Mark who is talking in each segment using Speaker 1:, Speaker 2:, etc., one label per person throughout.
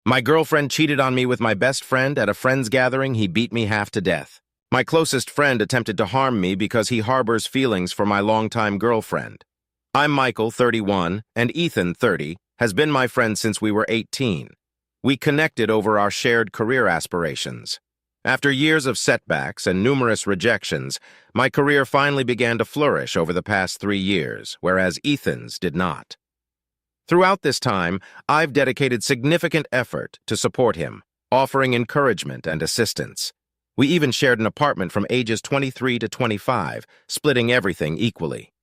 Speaker 1: My girlfriend cheated on me with my best friend at a friend's gathering. He beat me half to death. My closest friend attempted to harm me because he harbors feelings for my longtime girlfriend. I'm Michael, 31, and Ethan, 30, has been my friend since we were 18. We connected over our shared career aspirations. After years of setbacks and numerous rejections, my career finally began to flourish over the past 3 years, whereas Ethan's did not. Throughout this time, I've dedicated significant effort to support him, offering encouragement and assistance. We even shared an apartment from ages 23 to 25, splitting everything equally.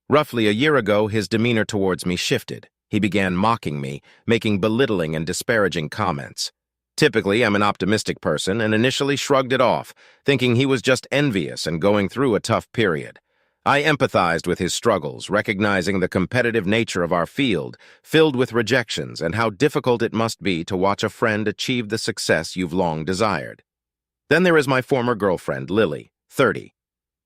Speaker 1: Roughly a year ago, his demeanor towards me shifted. He began mocking me, making belittling and disparaging comments. Typically, I'm an optimistic person and initially shrugged it off, thinking he was just envious and going through a tough period. I empathized with his struggles, recognizing the competitive nature of our field, filled with rejections, and how difficult it must be to watch a friend achieve the success you've long desired. Then there is my former girlfriend, Lily, 30.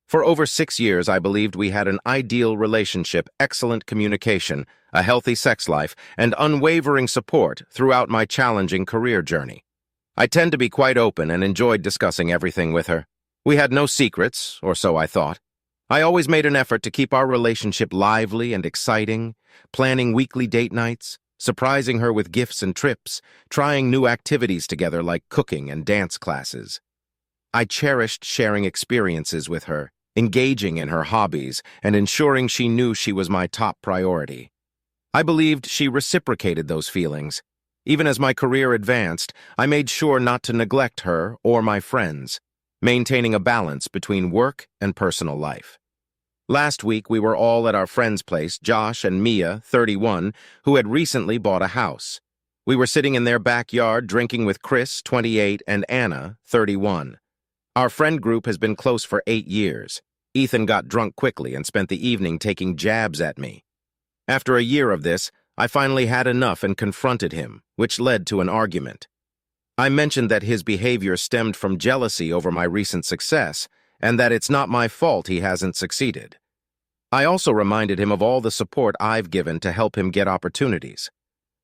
Speaker 1: For over 6 years, I believed we had an ideal relationship, excellent communication, a healthy sex life, and unwavering support throughout my challenging career journey. I tend to be quite open and enjoyed discussing everything with her. We had no secrets, or so I thought. I always made an effort to keep our relationship lively and exciting, planning weekly date nights, surprising her with gifts and trips, trying new activities together like cooking and dance classes. I cherished sharing experiences with her, engaging in her hobbies, and ensuring she knew she was my top priority. I believed she reciprocated those feelings. Even as my career advanced, I made sure not to neglect her or my friends, maintaining a balance between work and personal life. Last week, we were all at our friend's place, Josh and Mia, 31, who had recently bought a house. We were sitting in their backyard drinking with Chris, 28, and Anna, 31. Our friend group has been close for 8 years. Ethan got drunk quickly and spent the evening taking jabs at me. After a year of this, I finally had enough and confronted him, which led to an argument. I mentioned that his behavior stemmed from jealousy over my recent success, and that it's not my fault he hasn't succeeded. I also reminded him of all the support I've given to help him get opportunities.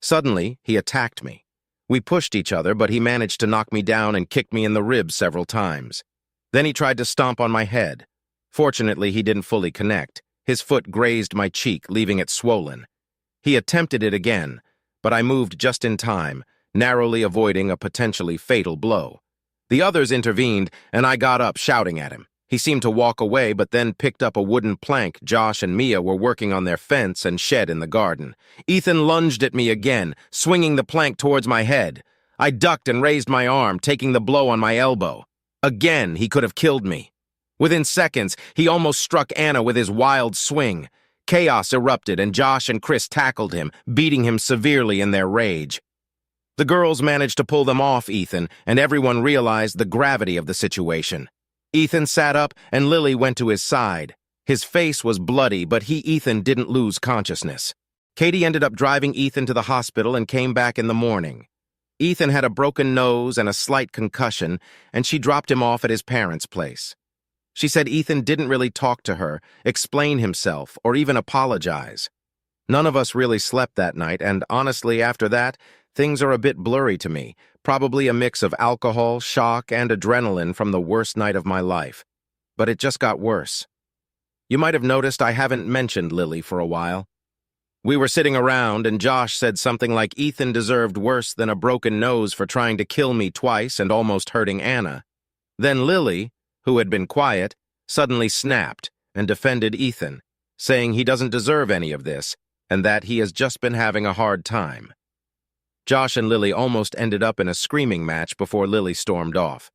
Speaker 1: Suddenly, he attacked me. We pushed each other, but he managed to knock me down and kick me in the ribs several times. Then he tried to stomp on my head. Fortunately, he didn't fully connect. His foot grazed my cheek, leaving it swollen. He attempted it again, but I moved just in time, narrowly avoiding a potentially fatal blow. The others intervened, and I got up shouting at him. He seemed to walk away, but then picked up a wooden plank Josh and Mia were working on their fence and shed in the garden. Ethan lunged at me again, swinging the plank towards my head. I ducked and raised my arm, taking the blow on my elbow. Again, he could have killed me. Within seconds, he almost struck Anna with his wild swing. Chaos erupted, and Josh and Chris tackled him, beating him severely in their rage. The girls managed to pull them off Ethan, and everyone realized the gravity of the situation. Ethan sat up, and Lily went to his side. His face was bloody, but Ethan didn't lose consciousness. Katie ended up driving Ethan to the hospital and came back in the morning. Ethan had a broken nose and a slight concussion, and she dropped him off at his parents' place. She said Ethan didn't really talk to her, explain himself, or even apologize. None of us really slept that night, and honestly, after that, things are a bit blurry to me, probably a mix of alcohol, shock, and adrenaline from the worst night of my life. But it just got worse. You might have noticed I haven't mentioned Lily for a while. We were sitting around, and Josh said something like Ethan deserved worse than a broken nose for trying to kill me twice and almost hurting Anna. Then Lily, who had been quiet, suddenly snapped and defended Ethan, saying he doesn't deserve any of this and that he has just been having a hard time. Josh and Lily almost ended up in a screaming match before Lily stormed off.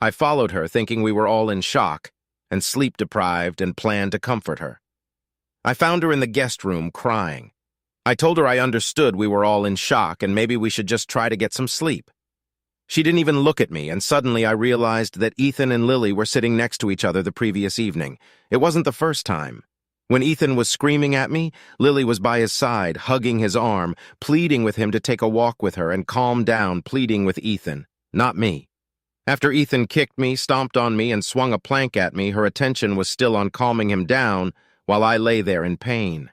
Speaker 1: I followed her, thinking we were all in shock and sleep-deprived, and planned to comfort her. I found her in the guest room crying. I told her I understood we were all in shock and maybe we should just try to get some sleep. She didn't even look at me, and suddenly I realized that Ethan and Lily were sitting next to each other the previous evening. It wasn't the first time. When Ethan was screaming at me, Lily was by his side, hugging his arm, pleading with him to take a walk with her and calm down, pleading with Ethan, not me. After Ethan kicked me, stomped on me, and swung a plank at me, her attention was still on calming him down while I lay there in pain.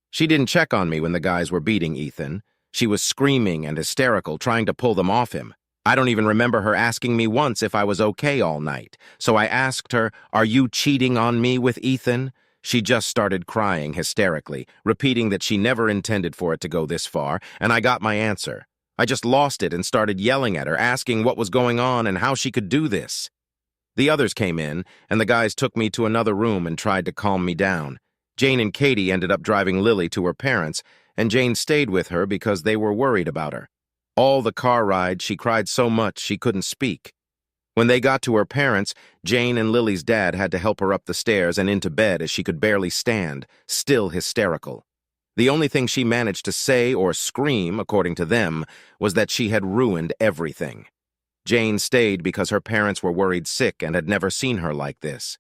Speaker 1: She didn't check on me when the guys were beating Ethan. She was screaming and hysterical, trying to pull them off him. I don't even remember her asking me once if I was okay all night. So I asked her, "Are you cheating on me with Ethan?" She just started crying hysterically, repeating that she never intended for it to go this far, and I got my answer. I just lost it and started yelling at her, asking what was going on and how she could do this. The others came in, and the guys took me to another room and tried to calm me down. Jane and Katie ended up driving Lily to her parents, and Jane stayed with her because they were worried about her. All the car ride, she cried so much she couldn't speak. When they got to her parents, Jane and Lily's dad had to help her up the stairs and into bed as she could barely stand, still hysterical. The only thing she managed to say or scream, according to them, was that she had ruined everything. Jane stayed because her parents were worried sick and had never seen her like this.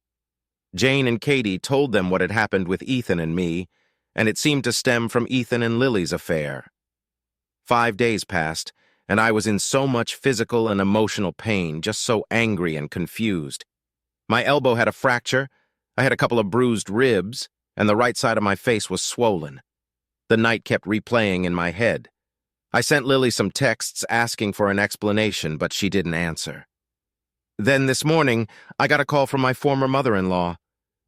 Speaker 1: Jane and Katie told them what had happened with Ethan and me, and it seemed to stem from Ethan and Lily's affair. 5 days passed, and I was in so much physical and emotional pain, just so angry and confused. My elbow had a fracture, I had a couple of bruised ribs, and the right side of my face was swollen. The night kept replaying in my head. I sent Lily some texts asking for an explanation, but she didn't answer. Then this morning, I got a call from my former mother-in-law.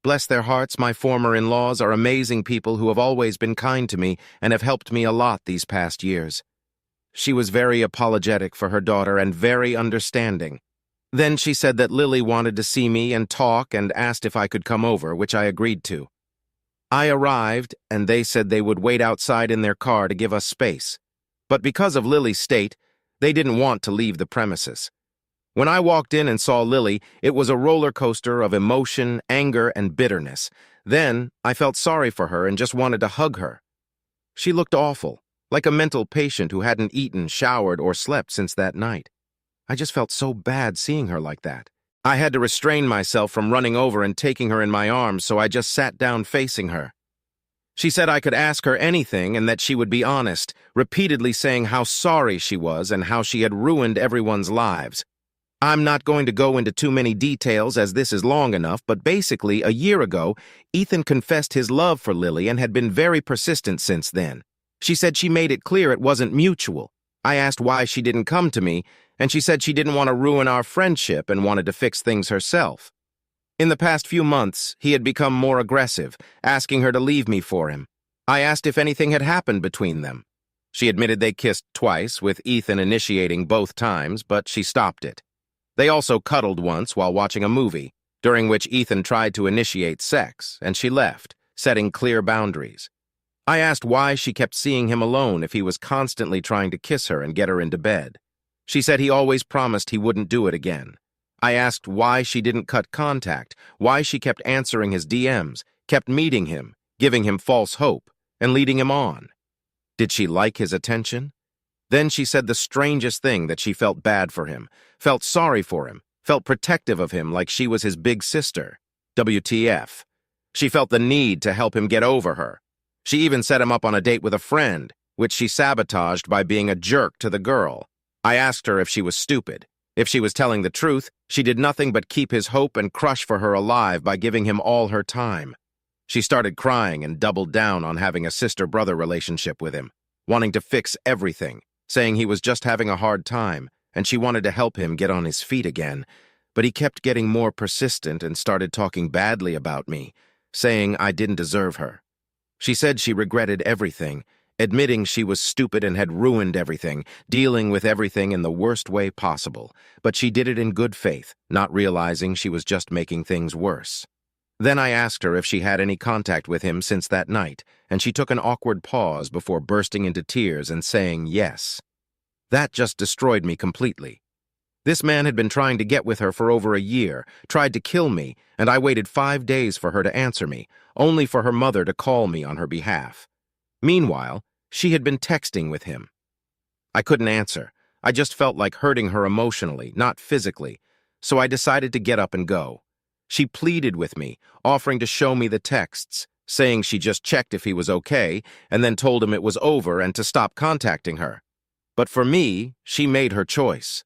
Speaker 1: Bless their hearts, my former in-laws are amazing people who have always been kind to me and have helped me a lot these past years. She was very apologetic for her daughter and very understanding. Then she said that Lily wanted to see me and talk and asked if I could come over, which I agreed to. I arrived, and they said they would wait outside in their car to give us space. But because of Lily's state, they didn't want to leave the premises. When I walked in and saw Lily, it was a roller coaster of emotion, anger, and bitterness. Then I felt sorry for her and just wanted to hug her. She looked awful, like a mental patient who hadn't eaten, showered, or slept since that night. I just felt so bad seeing her like that. I had to restrain myself from running over and taking her in my arms, so I just sat down facing her. She said I could ask her anything and that she would be honest, repeatedly saying how sorry she was and how she had ruined everyone's lives. I'm not going to go into too many details as this is long enough, but basically, a year ago, Ethan confessed his love for Lily and had been very persistent since then. She said she made it clear it wasn't mutual. I asked why she didn't come to me, and she said she didn't want to ruin our friendship and wanted to fix things herself. In the past few months, he had become more aggressive, asking her to leave me for him. I asked if anything had happened between them. She admitted they kissed twice, with Ethan initiating both times, but she stopped it. They also cuddled once while watching a movie, during which Ethan tried to initiate sex, and she left, setting clear boundaries. I asked why she kept seeing him alone if he was constantly trying to kiss her and get her into bed. She said he always promised he wouldn't do it again. I asked why she didn't cut contact, why she kept answering his DMs, kept meeting him, giving him false hope, and leading him on. Did she like his attention? Then she said the strangest thing, that she felt bad for him, felt sorry for him, felt protective of him like she was his big sister. WTF. She felt the need to help him get over her. She even set him up on a date with a friend, which she sabotaged by being a jerk to the girl. I asked her if she was stupid. If she was telling the truth, she did nothing but keep his hope and crush for her alive by giving him all her time. She started crying and doubled down on having a sister-brother relationship with him, wanting to fix everything, saying he was just having a hard time, and she wanted to help him get on his feet again. But he kept getting more persistent and started talking badly about me, saying I didn't deserve her. She said she regretted everything, admitting she was stupid and had ruined everything, dealing with everything in the worst way possible, but she did it in good faith, not realizing she was just making things worse. Then I asked her if she had any contact with him since that night, and she took an awkward pause before bursting into tears and saying yes. That just destroyed me completely. This man had been trying to get with her for over a year, tried to kill me, and I waited 5 days for her to answer me, only for her mother to call me on her behalf. Meanwhile, she had been texting with him. I couldn't answer. I just felt like hurting her emotionally, not physically, so I decided to get up and go. She pleaded with me, offering to show me the texts, saying she just checked if he was okay, and then told him it was over and to stop contacting her. But for me, she made her choice.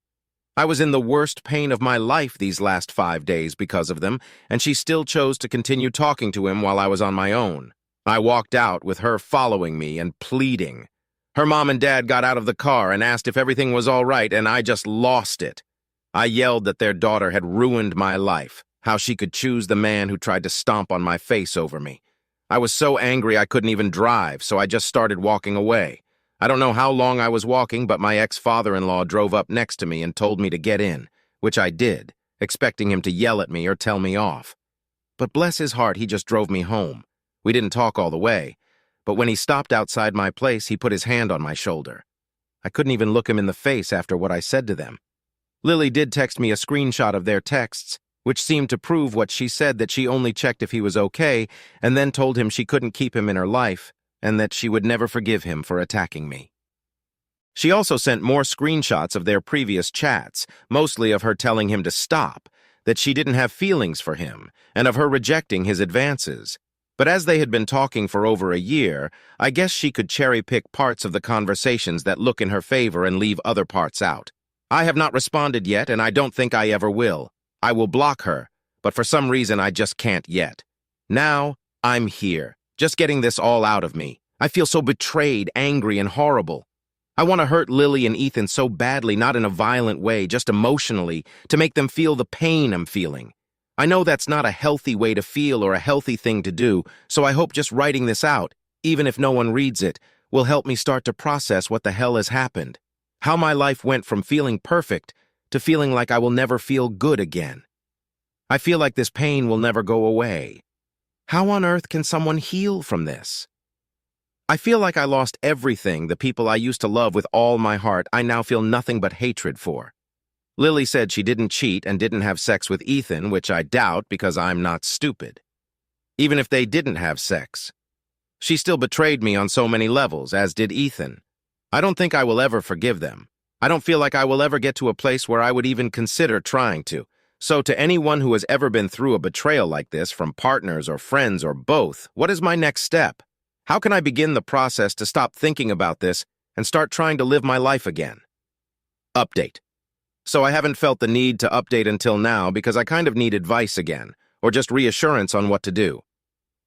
Speaker 1: I was in the worst pain of my life these last 5 days because of them, and she still chose to continue talking to him while I was on my own. I walked out with her following me and pleading. Her mom and dad got out of the car and asked if everything was all right, and I just lost it. I yelled that their daughter had ruined my life, how she could choose the man who tried to stomp on my face over me. I was so angry I couldn't even drive, so I just started walking away. I don't know how long I was walking, but my ex-father-in-law drove up next to me and told me to get in, which I did, expecting him to yell at me or tell me off. But bless his heart, he just drove me home. We didn't talk all the way, but when he stopped outside my place, he put his hand on my shoulder. I couldn't even look him in the face after what I said to them. Lily did text me a screenshot of their texts, which seemed to prove what she said, that she only checked if he was okay, and then told him she couldn't keep him in her life, and that she would never forgive him for attacking me. She also sent more screenshots of their previous chats, mostly of her telling him to stop, that she didn't have feelings for him, and of her rejecting his advances. But as they had been talking for over a year, I guess she could cherry-pick parts of the conversations that look in her favor and leave other parts out. I have not responded yet, and I don't think I ever will. I will block her, but for some reason I just can't yet. Now, I'm here, just getting this all out of me. I feel so betrayed, angry, and horrible. I want to hurt Lily and Ethan so badly, not in a violent way, just emotionally, to make them feel the pain I'm feeling. I know that's not a healthy way to feel or a healthy thing to do, so I hope just writing this out, even if no one reads it, will help me start to process what the hell has happened. How my life went from feeling perfect to feeling like I will never feel good again. I feel like this pain will never go away. How on earth can someone heal from this? I feel like I lost everything. The people I used to love with all my heart, I now feel nothing but hatred for. Lily said she didn't cheat and didn't have sex with Ethan, which I doubt because I'm not stupid. Even if they didn't have sex, she still betrayed me on so many levels, as did Ethan. I don't think I will ever forgive them. I don't feel like I will ever get to a place where I would even consider trying to. So to anyone who has ever been through a betrayal like this, from partners or friends or both, what is my next step? How can I begin the process to stop thinking about this and start trying to live my life again? Update. So I haven't felt the need to update until now because I kind of need advice again, or just reassurance on what to do.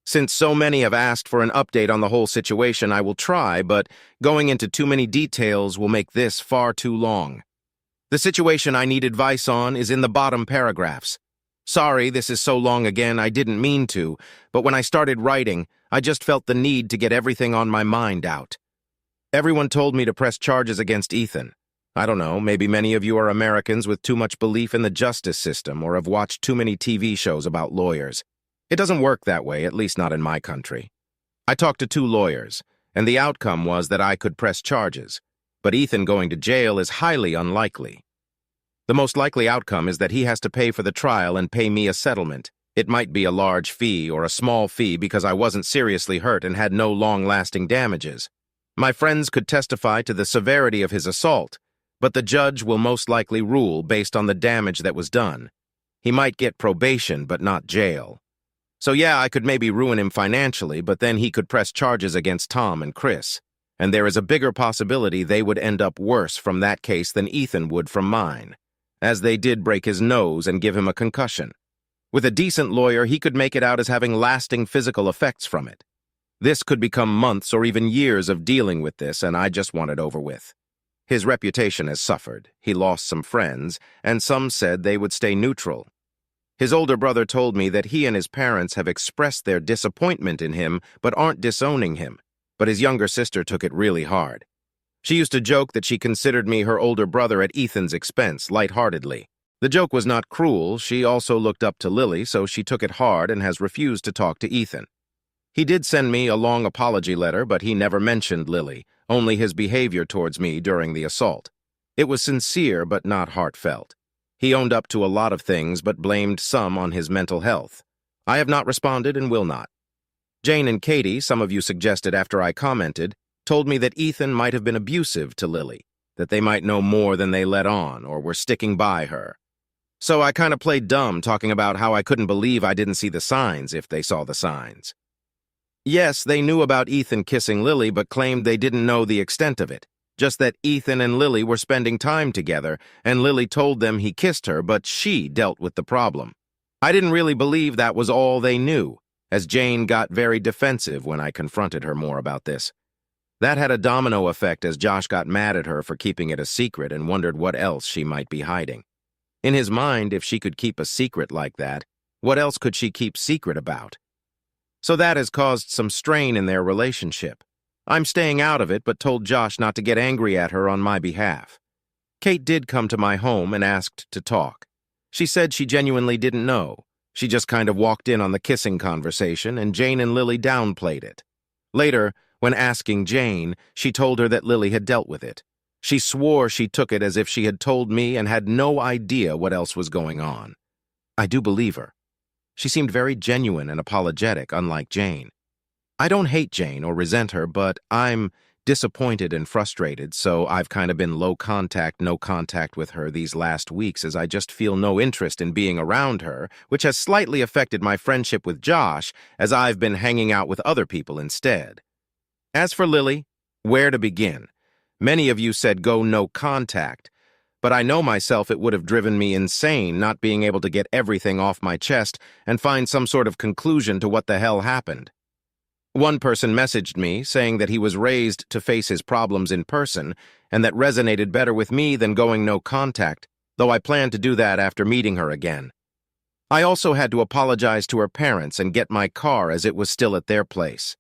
Speaker 1: Since so many have asked for an update on the whole situation, I will try, but going into too many details will make this far too long. The situation I need advice on is in the bottom paragraphs. Sorry, this is so long again, I didn't mean to, but when I started writing, I just felt the need to get everything on my mind out. Everyone told me to press charges against Ethan. I don't know, maybe many of you are Americans with too much belief in the justice system or have watched too many TV shows about lawyers. It doesn't work that way, at least not in my country. I talked to 2 lawyers, and the outcome was that I could press charges, but Ethan going to jail is highly unlikely. The most likely outcome is that he has to pay for the trial and pay me a settlement. It might be a large fee or a small fee because I wasn't seriously hurt and had no long-lasting damages. My friends could testify to the severity of his assault, but the judge will most likely rule based on the damage that was done. He might get probation, but not jail. So yeah, I could maybe ruin him financially, but then he could press charges against Tom and Chris. And there is a bigger possibility they would end up worse from that case than Ethan would from mine, as they did break his nose and give him a concussion. With a decent lawyer, he could make it out as having lasting physical effects from it. This could become months or even years of dealing with this, and I just want it over with. His reputation has suffered. He lost some friends, and some said they would stay neutral. His older brother told me that he and his parents have expressed their disappointment in him but aren't disowning him, but his younger sister took it really hard. She used to joke that she considered me her older brother at Ethan's expense, lightheartedly. The joke was not cruel. She also looked up to Lily, so she took it hard and has refused to talk to Ethan. He did send me a long apology letter, but he never mentioned Lily, only his behavior towards me during the assault. It was sincere but not heartfelt. He owned up to a lot of things but blamed some on his mental health. I have not responded and will not. Jane and Katie, some of you suggested after I commented, told me that Ethan might have been abusive to Lily, that they might know more than they let on or were sticking by her. So I kind of played dumb talking about how I couldn't believe I didn't see the signs if they saw the signs. Yes, they knew about Ethan kissing Lily but claimed they didn't know the extent of it. Just that Ethan and Lily were spending time together, and Lily told them he kissed her, but she dealt with the problem. I didn't really believe that was all they knew, as Jane got very defensive when I confronted her more about this. That had a domino effect as Josh got mad at her for keeping it a secret and wondered what else she might be hiding. In his mind, if she could keep a secret like that, what else could she keep secret about? So that has caused some strain in their relationship. I'm staying out of it, but told Josh not to get angry at her on my behalf. Kate did come to my home and asked to talk. She said she genuinely didn't know. She just kind of walked in on the kissing conversation, and Jane and Lily downplayed it. Later, when asking Jane, she told her that Lily had dealt with it. She swore she took it as if she had told me and had no idea what else was going on. I do believe her. She seemed very genuine and apologetic, unlike Jane. I don't hate Jane or resent her, but I'm disappointed and frustrated, so I've kind of been low contact, no contact with her these last weeks as I just feel no interest in being around her, which has slightly affected my friendship with Josh as I've been hanging out with other people instead. As for Lily, where to begin? Many of you said go no contact, but I know myself it would have driven me insane not being able to get everything off my chest and find some sort of conclusion to what the hell happened. One person messaged me saying that he was raised to face his problems in person and that resonated better with me than going no contact, though I plan to do that after meeting her again. I also had to apologize to her parents and get my car as it was still at their place.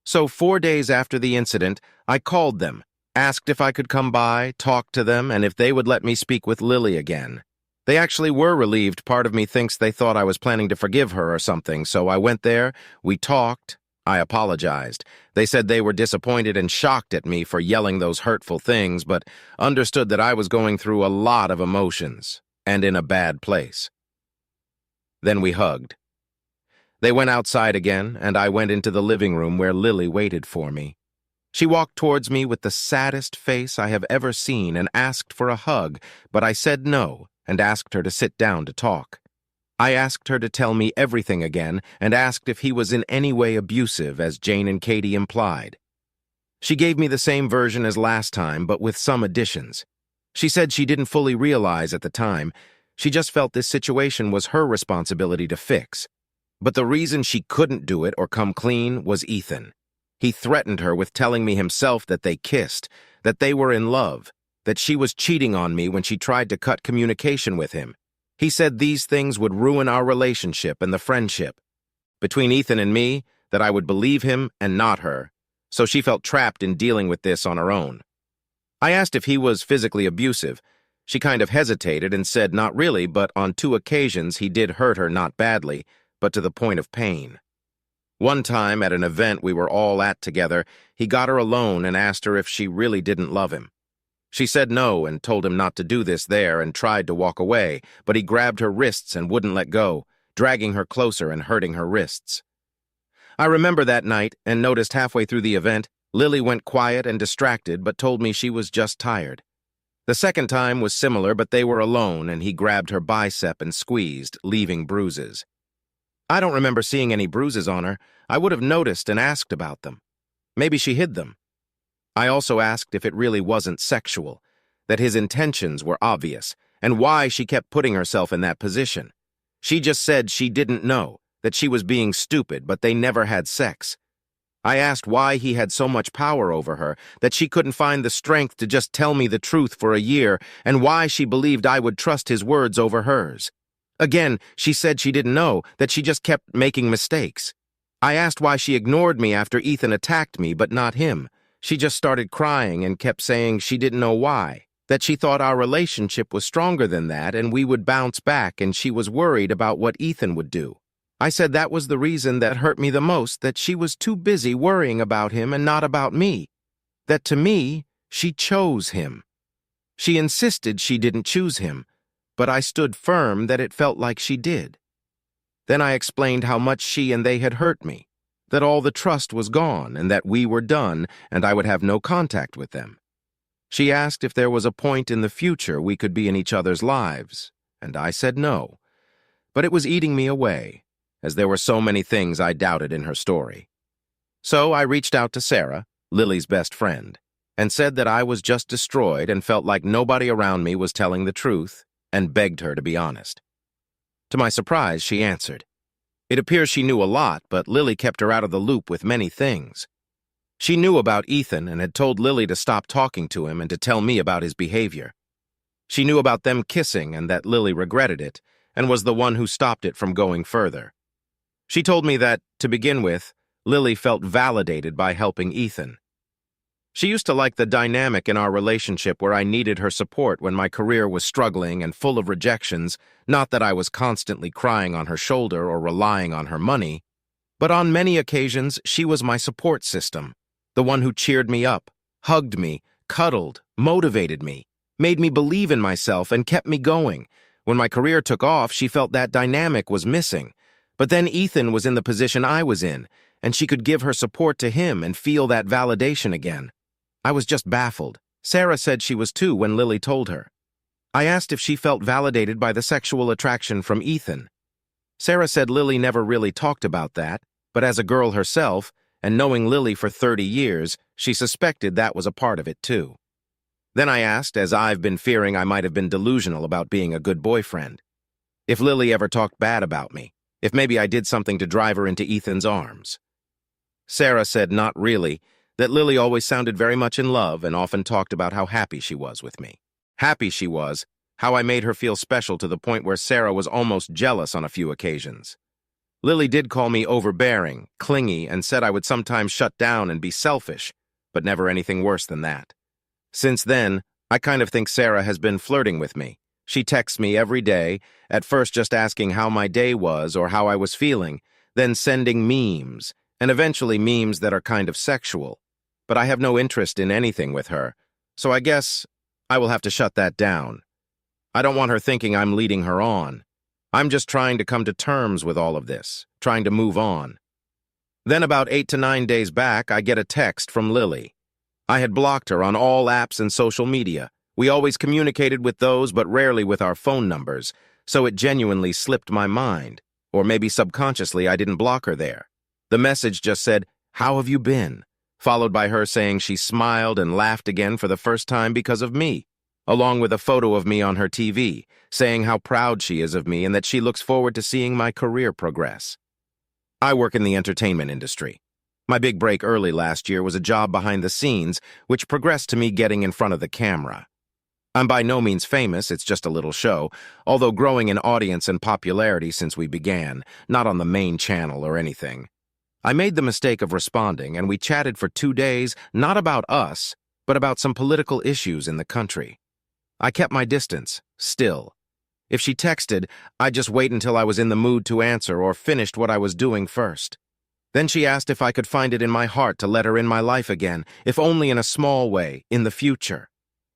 Speaker 1: So 4 days after the incident, I called them, asked if I could come by, talk to them, and if they would let me speak with Lily again. They actually were relieved. Part of me thinks they thought I was planning to forgive her or something, so I went there, we talked, I apologized. They said they were disappointed and shocked at me for yelling those hurtful things, but understood that I was going through a lot of emotions and in a bad place. Then we hugged. They went outside again, and I went into the living room where Lily waited for me. She walked towards me with the saddest face I have ever seen and asked for a hug, but I said no and asked her to sit down to talk. I asked her to tell me everything again and asked if he was in any way abusive, as Jane and Katie implied. She gave me the same version as last time, but with some additions. She said she didn't fully realize at the time. She just felt this situation was her responsibility to fix. But the reason she couldn't do it or come clean was Ethan. He threatened her with telling me himself that they kissed, that they were in love, that she was cheating on me when she tried to cut communication with him. He said these things would ruin our relationship and the friendship. Between Ethan and me, that I would believe him and not her, so she felt trapped in dealing with this on her own. I asked if he was physically abusive. She kind of hesitated and said not really, but on 2 occasions he did hurt her not badly, but to the point of pain. One time at an event we were all at together, he got her alone and asked her if she really didn't love him. She said no and told him not to do this there and tried to walk away, but he grabbed her wrists and wouldn't let go, dragging her closer and hurting her wrists. I remember that night and noticed halfway through the event, Lily went quiet and distracted but told me she was just tired. The second time was similar, but they were alone and he grabbed her bicep and squeezed, leaving bruises. I don't remember seeing any bruises on her. I would have noticed and asked about them. Maybe she hid them. I also asked if it really wasn't sexual, that his intentions were obvious, and why she kept putting herself in that position. She just said she didn't know, that she was being stupid, but they never had sex. I asked why he had so much power over her, that she couldn't find the strength to just tell me the truth for a year, and why she believed I would trust his words over hers. Again, she said she didn't know, that she just kept making mistakes. I asked why she ignored me after Ethan attacked me, but not him. She just started crying and kept saying she didn't know why, that she thought our relationship was stronger than that and we would bounce back, and she was worried about what Ethan would do. I said that was the reason that hurt me the most, that she was too busy worrying about him and not about me. That to me, she chose him. She insisted she didn't choose him, but I stood firm that it felt like she did. Then I explained how much she and they had hurt me, that all the trust was gone and that we were done and I would have no contact with them. She asked if there was a point in the future we could be in each other's lives, and I said no. But it was eating me away, as there were so many things I doubted in her story. So I reached out to Sarah, Lily's best friend, and said that I was just destroyed and felt like nobody around me was telling the truth, and begged her to be honest. To my surprise, she answered. It appears she knew a lot, but Lily kept her out of the loop with many things. She knew about Ethan and had told Lily to stop talking to him and to tell me about his behavior. She knew about them kissing and that Lily regretted it and was the one who stopped it from going further. She told me that, to begin with, Lily felt validated by helping Ethan. She used to like the dynamic in our relationship where I needed her support when my career was struggling and full of rejections, not that I was constantly crying on her shoulder or relying on her money, but on many occasions she was my support system, the one who cheered me up, hugged me, cuddled, motivated me, made me believe in myself and kept me going. When my career took off, she felt that dynamic was missing. But then Ethan was in the position I was in, and she could give her support to him and feel that validation again. I was just baffled. Sarah said she was too when Lily told her. I asked if she felt validated by the sexual attraction from Ethan. Sarah said Lily never really talked about that, but as a girl herself, and knowing Lily for 30 years, she suspected that was a part of it too. Then I asked, as I've been fearing I might have been delusional about being a good boyfriend, if Lily ever talked bad about me, if maybe I did something to drive her into Ethan's arms. Sarah said not really, that Lily always sounded very much in love and often talked about how happy she was with me. Happy she was, how I made her feel special to the point where Sarah was almost jealous on a few occasions. Lily did call me overbearing, clingy, and said I would sometimes shut down and be selfish, but never anything worse than that. Since then, I kind of think Sarah has been flirting with me. She texts me every day, at first just asking how my day was or how I was feeling, then sending memes, and eventually memes that are kind of sexual. But I have no interest in anything with her, so I guess I will have to shut that down. I don't want her thinking I'm leading her on. I'm just trying to come to terms with all of this, trying to move on. Then about 8 to 9 days back, I get a text from Lily. I had blocked her on all apps and social media. We always communicated with those, but rarely with our phone numbers, so it genuinely slipped my mind. Or maybe subconsciously I didn't block her there. The message just said, "How have you been?" followed by her saying she smiled and laughed again for the first time because of me, along with a photo of me on her TV, saying how proud she is of me and that she looks forward to seeing my career progress. I work in the entertainment industry. My big break early last year was a job behind the scenes, which progressed to me getting in front of the camera. I'm by no means famous, it's just a little show, although growing in audience and popularity since we began, not on the main channel or anything. I made the mistake of responding, and we chatted for 2 days, not about us, but about some political issues in the country. I kept my distance, still. If she texted, I'd just wait until I was in the mood to answer or finished what I was doing first. Then she asked if I could find it in my heart to let her in my life again, if only in a small way, in the future.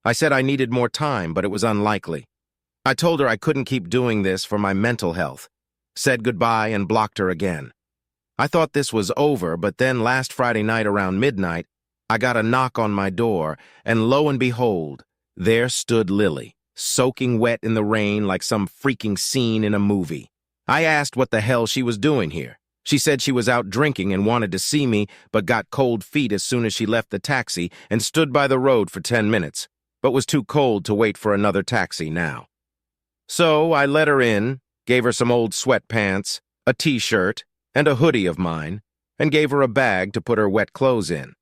Speaker 1: I said I needed more time, but it was unlikely. I told her I couldn't keep doing this for my mental health, said goodbye and blocked her again. I thought this was over, but then last Friday night around midnight, I got a knock on my door, and lo and behold, there stood Lily, soaking wet in the rain like some freaking scene in a movie. I asked what the hell she was doing here. She said she was out drinking and wanted to see me, but got cold feet as soon as she left the taxi and stood by the road for 10 minutes, but was too cold to wait for another taxi now. So I let her in, gave her some old sweatpants, a t-shirt, and a hoodie of mine, and gave her a bag to put her wet clothes in.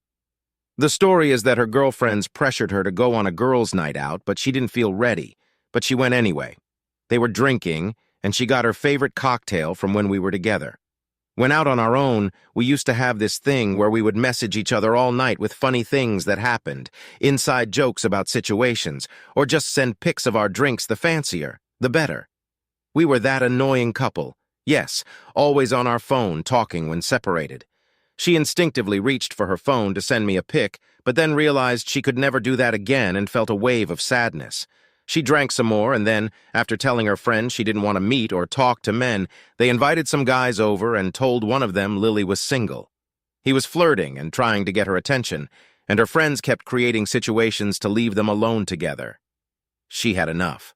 Speaker 1: The story is that her girlfriends pressured her to go on a girls' night out, but she didn't feel ready, but she went anyway. They were drinking, and she got her favorite cocktail from when we were together. When out on our own, we used to have this thing where we would message each other all night with funny things that happened, inside jokes about situations, or just send pics of our drinks, the fancier, the better. We were that annoying couple. Yes, always on our phone, talking when separated. She instinctively reached for her phone to send me a pic, but then realized she could never do that again and felt a wave of sadness. She drank some more, and then, after telling her friends she didn't want to meet or talk to men, they invited some guys over and told one of them Lily was single. He was flirting and trying to get her attention, and her friends kept creating situations to leave them alone together. She had enough.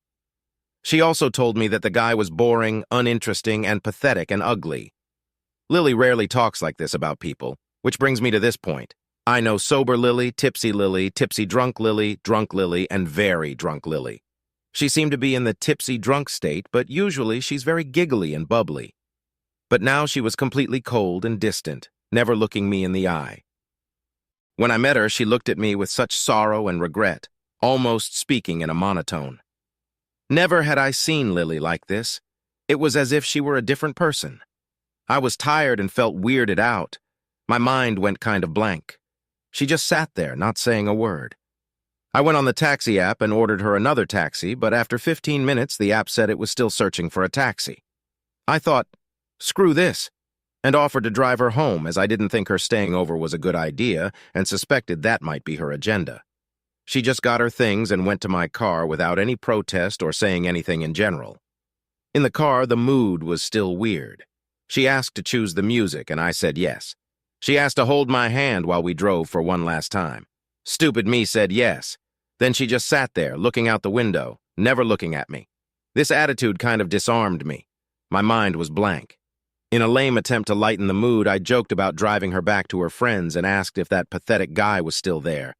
Speaker 1: She also told me that the guy was boring, uninteresting, and pathetic and ugly. Lily rarely talks like this about people, which brings me to this point. I know sober Lily, tipsy drunk Lily, and very drunk Lily. She seemed to be in the tipsy drunk state, but usually she's very giggly and bubbly. But now she was completely cold and distant, never looking me in the eye. When I met her, she looked at me with such sorrow and regret, almost speaking in a monotone. Never had I seen Lily like this. It was as if she were a different person. I was tired and felt weirded out. My mind went kind of blank. She just sat there, not saying a word. I went on the taxi app and ordered her another taxi, but after 15 minutes, the app said it was still searching for a taxi. I thought, screw this, and offered to drive her home as I didn't think her staying over was a good idea and suspected that might be her agenda. She just got her things and went to my car without any protest or saying anything in general. In the car, the mood was still weird. She asked to choose the music, and I said yes. She asked to hold my hand while we drove for one last time. Stupid me said yes. Then she just sat there, looking out the window, never looking at me. This attitude kind of disarmed me. My mind was blank. In a lame attempt to lighten the mood, I joked about driving her back to her friends and asked if that pathetic guy was still there.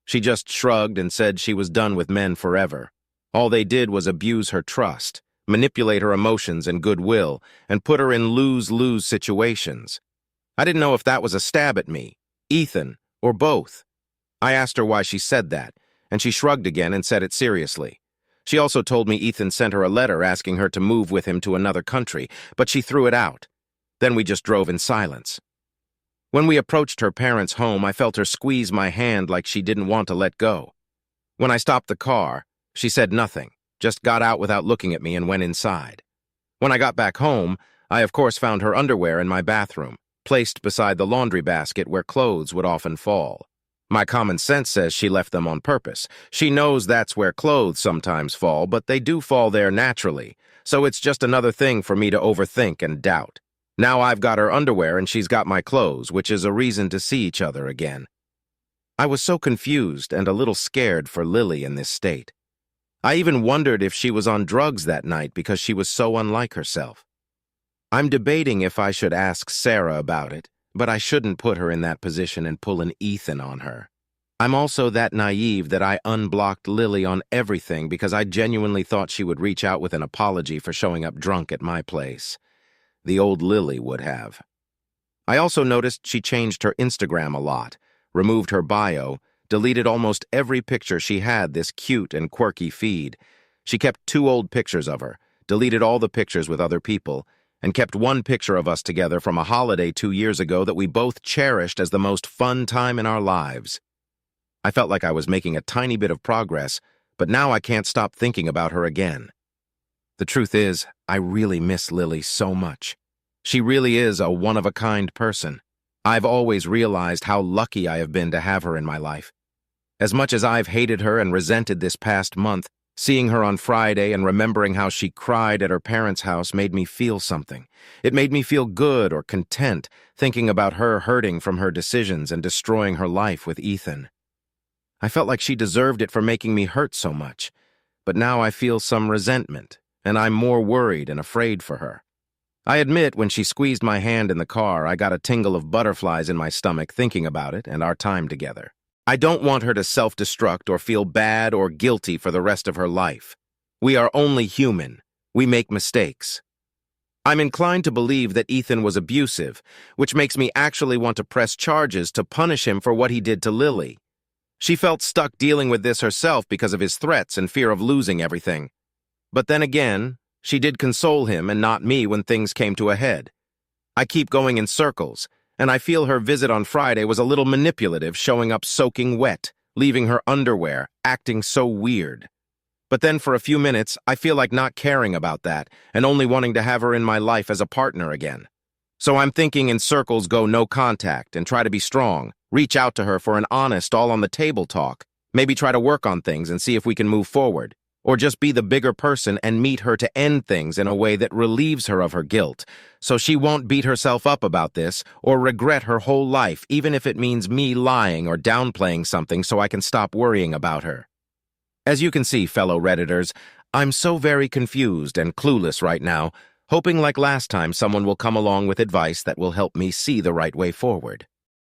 Speaker 1: She just shrugged and said she was done with men forever. All they did was abuse her trust, manipulate her emotions and goodwill, and put her in lose-lose situations. I didn't know if that was a stab at me, Ethan, or both. I asked her why she said that, and she shrugged again and said it seriously. She also told me Ethan sent her a letter asking her to move with him to another country, but she threw it out. Then we just drove in silence. When we approached her parents' home, I felt her squeeze my hand like she didn't want to let go. When I stopped the car, she said nothing, just got out without looking at me and went inside. When I got back home, I of course found her underwear in my bathroom, placed beside the laundry basket where clothes would often fall. My common sense says she left them on purpose. She knows that's where clothes sometimes fall, but they do fall there naturally, so it's just another thing for me to overthink and doubt. Now I've got her underwear and she's got my clothes, which is a reason to see each other again. I was so confused and a little scared for Lily in this state. I even wondered if she was on drugs that night because she was so unlike herself. I'm debating if I should ask Sarah about it, but I shouldn't put her in that position and pull an Ethan on her. I'm also that naive that I unblocked Lily on everything because I genuinely thought she would reach out with an apology for showing up drunk at my place. The old Lily would have. I also noticed she changed her Instagram a lot, removed her bio, deleted almost every picture she had this cute and quirky feed. She kept 2 old pictures of her, deleted all the pictures with other people, and kept one picture of us together from a holiday 2 years ago that we both cherished as the most fun time in our lives. I felt like I was making a tiny bit of progress, but now I can't stop thinking about her again. The truth is, I really miss Lily so much. She really is a one-of-a-kind person. I've always realized how lucky I have been to have her in my life. As much as I've hated her and resented this past month, seeing her on Friday and remembering how she cried at her parents' house made me feel something. It made me feel good or content, thinking about her hurting from her decisions and destroying her life with Ethan. I felt like she deserved it for making me hurt so much, but now I feel some resentment, and I'm more worried and afraid for her. I admit when she squeezed my hand in the car, I got a tingle of butterflies in my stomach thinking about it and our time together. I don't want her to self-destruct or feel bad or guilty for the rest of her life. We are only human. We make mistakes. I'm inclined to believe that Ethan was abusive, which makes me actually want to press charges to punish him for what he did to Lily. She felt stuck dealing with this herself because of his threats and fear of losing everything. But then again, she did console him and not me when things came to a head. I keep going in circles, and I feel her visit on Friday was a little manipulative, showing up soaking wet, leaving her underwear, acting so weird. But then for a few minutes, I feel like not caring about that and only wanting to have her in my life as a partner again. So I'm thinking in circles go no contact and try to be strong, reach out to her for an honest all-on-the-table talk, maybe try to work on things and see if we can move forward. Or just be the bigger person and meet her to end things in a way that relieves her of her guilt, so she won't beat herself up about this or regret her whole life, even if it means me lying or downplaying something so I can stop worrying about her. As you can see, fellow Redditors, I'm so very confused and clueless right now, hoping like last time someone will come along with advice that will help me see the right way forward.